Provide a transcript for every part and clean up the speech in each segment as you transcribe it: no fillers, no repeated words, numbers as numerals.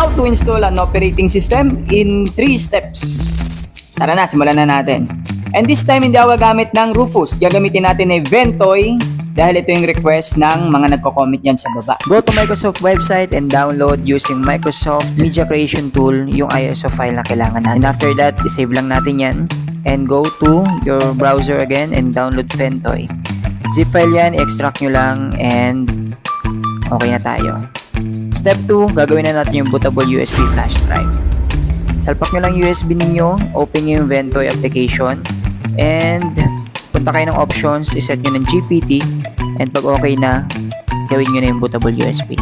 how to install an operating system in 3 steps. Tara na, simulan na natin. And this time, hindi ako gagamit ng Rufus. Gagamitin natin ay Ventoy dahil ito yung request ng mga nagko-comment yan sa baba. Go to Microsoft website and download using Microsoft Media Creation Tool yung ISO file na kailangan natin. And after that, isave lang natin yan. And go to your browser again and download Ventoy. Zip file yan, extract nyo lang and okay na tayo. Step 2, gagawin na natin yung bootable USB flash drive. Salpak nyo lang USB ninyo, open nyo yung Ventoy application, and punta kayo ng options, iset nyo ng GPT, and pag okay na, gawin nyo na yung bootable USB.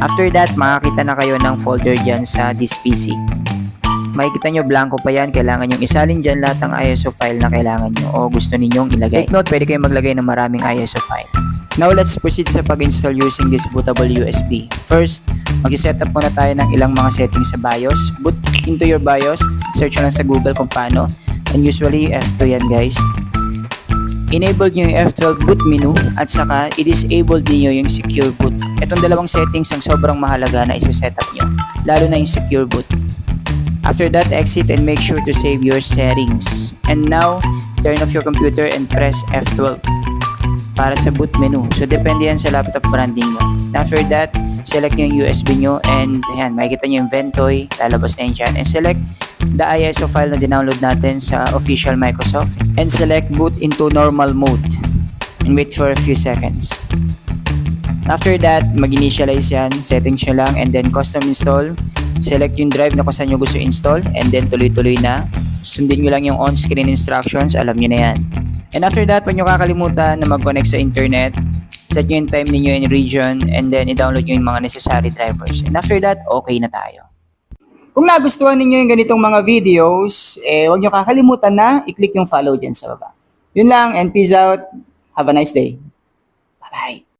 After that, makakita na kayo ng folder dyan sa this PC. Makikita nyo, blanco pa yan, kailangan nyo isalin dyan lahat ng ISO file na kailangan nyo o gusto ninyong ilagay. Take note, pwede kayong maglagay ng maraming ISO file. Now, let's proceed sa pag-install using this bootable USB. First, mag-setup muna tayo ng ilang mga settings sa BIOS. Boot into your BIOS, search lang sa Google kung paano. And usually, F2 yan guys. Enable nyo yung F12 boot menu at saka i-disable din nyo yung secure boot. Itong dalawang settings ang sobrang mahalaga na isa-setup nyo, lalo na yung secure boot. After that, exit and make sure to save your settings. And now, turn off your computer and press F12 para sa boot menu. So, depende yan sa laptop branding nyo. After that, select nyo yung USB nyo and ayan, makikita nyo yung Ventoy, lalabas na yun dyan. And select the ISO file na dinownload natin sa official Microsoft and select boot into normal mode and wait for a few seconds. After that, mag-initialize yan, settings nyo lang and then custom install. Select yung drive na kung saan nyo gusto install and then tuloy-tuloy na. Sundin nyo lang yung on-screen instructions, alam nyo na yan. And after that, huwag nyo kakalimutan na mag-connect sa internet. Set nyo yung time ninyo in region and then i-download nyo yung mga necessary drivers. And after that, okay na tayo. Kung nagustuhan ninyo yung ganitong mga videos, huwag nyo kakalimutan na i-click yung follow dyan sa baba. Yun lang and peace out. Have a nice day. Bye-bye.